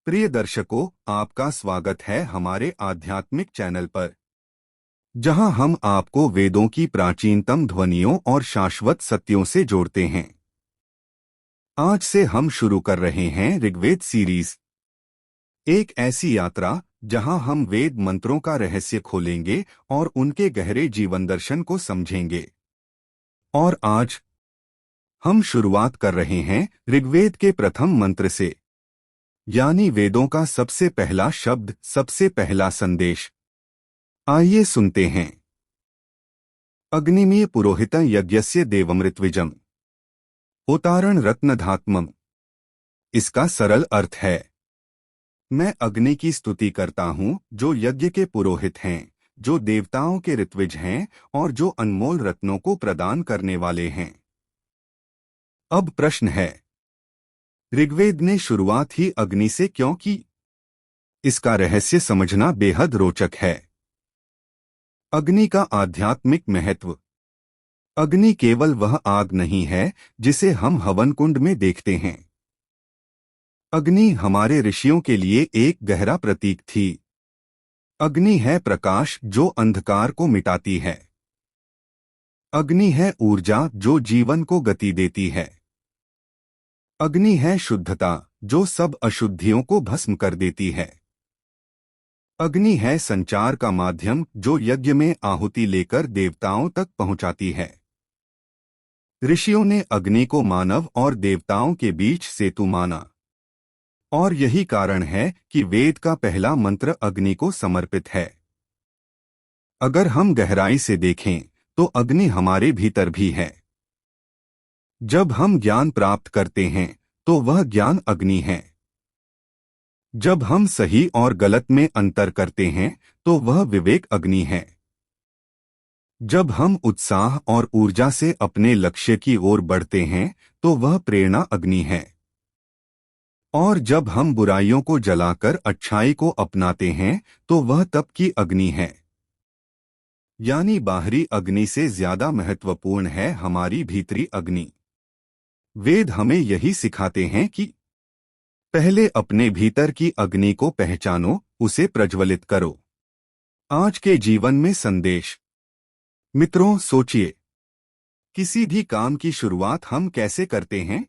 प्रिय दर्शकों, आपका स्वागत है हमारे आध्यात्मिक चैनल पर, जहां हम आपको वेदों की प्राचीनतम ध्वनियों और शाश्वत सत्यों से जोड़ते हैं। आज से हम शुरू कर रहे हैं ऋग्वेद सीरीज, एक ऐसी यात्रा जहां हम वेद मंत्रों का रहस्य खोलेंगे और उनके गहरे जीवन दर्शन को समझेंगे। और आज हम शुरुआत कर रहे हैं ऋग्वेद के प्रथम मंत्र से, यानी वेदों का सबसे पहला शब्द, सबसे पहला संदेश। आइए सुनते हैं। अग्निमीय पुरोहित यज्ञस्य देवमृत्विजम उतारण रत्नधात्मम। इसका सरल अर्थ है, मैं अग्नि की स्तुति करता हूँ जो यज्ञ के पुरोहित हैं, जो देवताओं के ऋत्विज हैं और जो अनमोल रत्नों को प्रदान करने वाले हैं। अब प्रश्न है, ऋग्वेद ने शुरुआत ही अग्नि से क्यों की? इसका रहस्य समझना बेहद रोचक है। अग्नि का आध्यात्मिक महत्व। अग्नि केवल वह आग नहीं है जिसे हम हवन कुंड में देखते हैं। अग्नि हमारे ऋषियों के लिए एक गहरा प्रतीक थी। अग्नि है प्रकाश जो अंधकार को मिटाती है। अग्नि है ऊर्जा जो जीवन को गति देती है। अग्नि है शुद्धता जो सब अशुद्धियों को भस्म कर देती है। अग्नि है संचार का माध्यम जो यज्ञ में आहुति लेकर देवताओं तक पहुंचाती है। ऋषियों ने अग्नि को मानव और देवताओं के बीच सेतु माना, और यही कारण है कि वेद का पहला मंत्र अग्नि को समर्पित है। अगर हम गहराई से देखें तो अग्नि हमारे भीतर भी है। जब हम ज्ञान प्राप्त करते हैं तो वह ज्ञान अग्नि है। जब हम सही और गलत में अंतर करते हैं तो वह विवेक अग्नि है। जब हम उत्साह और ऊर्जा से अपने लक्ष्य की ओर बढ़ते हैं तो वह प्रेरणा अग्नि है। और जब हम बुराइयों को जलाकर अच्छाई को अपनाते हैं तो वह तप की अग्नि है। यानी बाहरी अग्नि से ज्यादा महत्वपूर्ण है हमारी भीतरी अग्नि। वेद हमें यही सिखाते हैं कि पहले अपने भीतर की अग्नि को पहचानो, उसे प्रज्वलित करो। आज के जीवन में संदेश। मित्रों, सोचिए, किसी भी काम की शुरुआत हम कैसे करते हैं?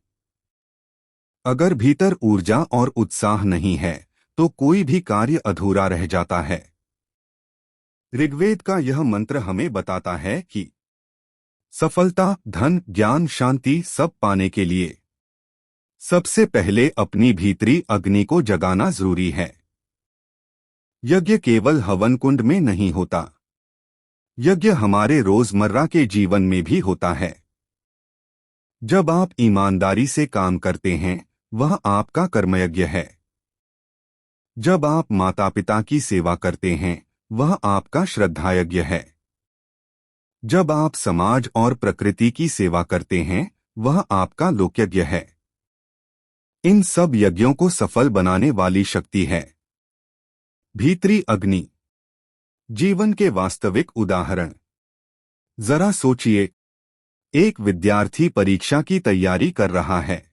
अगर भीतर ऊर्जा और उत्साह नहीं है तो कोई भी कार्य अधूरा रह जाता है। ऋग्वेद का यह मंत्र हमें बताता है कि सफलता, धन, ज्ञान, शांति सब पाने के लिए सबसे पहले अपनी भीतरी अग्नि को जगाना जरूरी है। यज्ञ केवल हवन कुंड में नहीं होता, यज्ञ हमारे रोजमर्रा के जीवन में भी होता है। जब आप ईमानदारी से काम करते हैं, वह आपका कर्मयज्ञ है। जब आप माता पिता की सेवा करते हैं, वह आपका श्रद्धायज्ञ है। जब आप समाज और प्रकृति की सेवा करते हैं, वह आपका लोकयज्ञ है। इन सब यज्ञों को सफल बनाने वाली शक्ति है भीतरी अग्नि। जीवन के वास्तविक उदाहरण। जरा सोचिए, एक विद्यार्थी परीक्षा की तैयारी कर रहा है।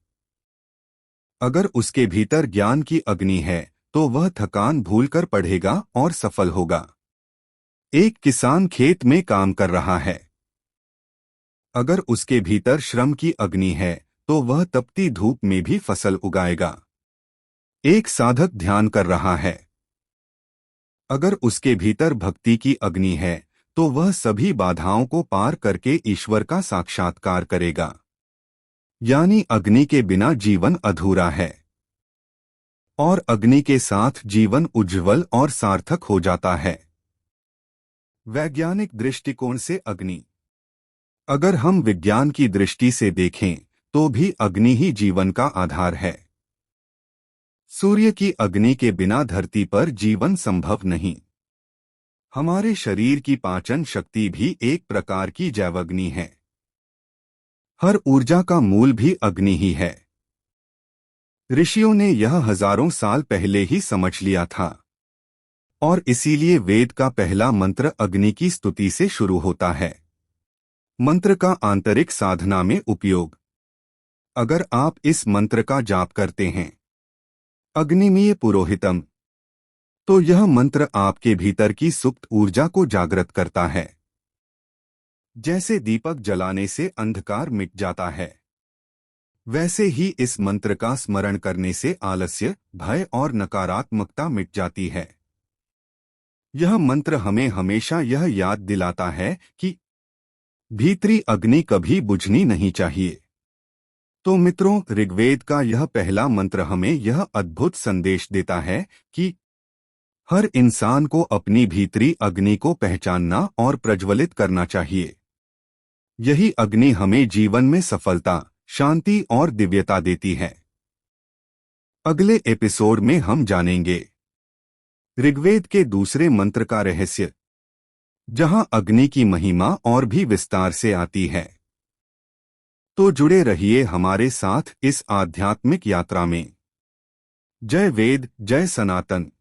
अगर उसके भीतर ज्ञान की अग्नि है तो वह थकान भूलकर पढ़ेगा और सफल होगा। एक किसान खेत में काम कर रहा है। अगर उसके भीतर श्रम की अग्नि है तो वह तपती धूप में भी फसल उगाएगा। एक साधक ध्यान कर रहा है। अगर उसके भीतर भक्ति की अग्नि है तो वह सभी बाधाओं को पार करके ईश्वर का साक्षात्कार करेगा। यानी अग्नि के बिना जीवन अधूरा है, और अग्नि के साथ जीवन उज्ज्वल और सार्थक हो जाता है। वैज्ञानिक दृष्टिकोण से अग्नि। अगर हम विज्ञान की दृष्टि से देखें तो भी अग्नि ही जीवन का आधार है। सूर्य की अग्नि के बिना धरती पर जीवन संभव नहीं। हमारे शरीर की पाचन शक्ति भी एक प्रकार की जैवाग्नि है। हर ऊर्जा का मूल भी अग्नि ही है। ऋषियों ने यह हजारों साल पहले ही समझ लिया था, और इसीलिए वेद का पहला मंत्र अग्नि की स्तुति से शुरू होता है। मंत्र का आंतरिक साधना में उपयोग। अगर आप इस मंत्र का जाप करते हैं, अग्निमीय पुरोहितम। तो यह मंत्र आपके भीतर की सुप्त ऊर्जा को जागृत करता है। जैसे दीपक जलाने से अंधकार मिट जाता है, वैसे ही इस मंत्र का स्मरण करने से आलस्य, भय और नकारात्मकता मिट जाती है। यह मंत्र हमें हमेशा यह याद दिलाता है कि भीतरी अग्नि कभी बुझनी नहीं चाहिए। तो मित्रों, ऋग्वेद का यह पहला मंत्र हमें यह अद्भुत संदेश देता है कि हर इंसान को अपनी भीतरी अग्नि को पहचानना और प्रज्वलित करना चाहिए। यही अग्नि हमें जीवन में सफलता, शांति और दिव्यता देती है। अगले एपिसोड में हम जानेंगे ऋग्वेद के दूसरे मंत्र का रहस्य, जहां अग्नि की महिमा और भी विस्तार से आती है। तो जुड़े रहिए हमारे साथ इस आध्यात्मिक यात्रा में। जय वेद, जय सनातन।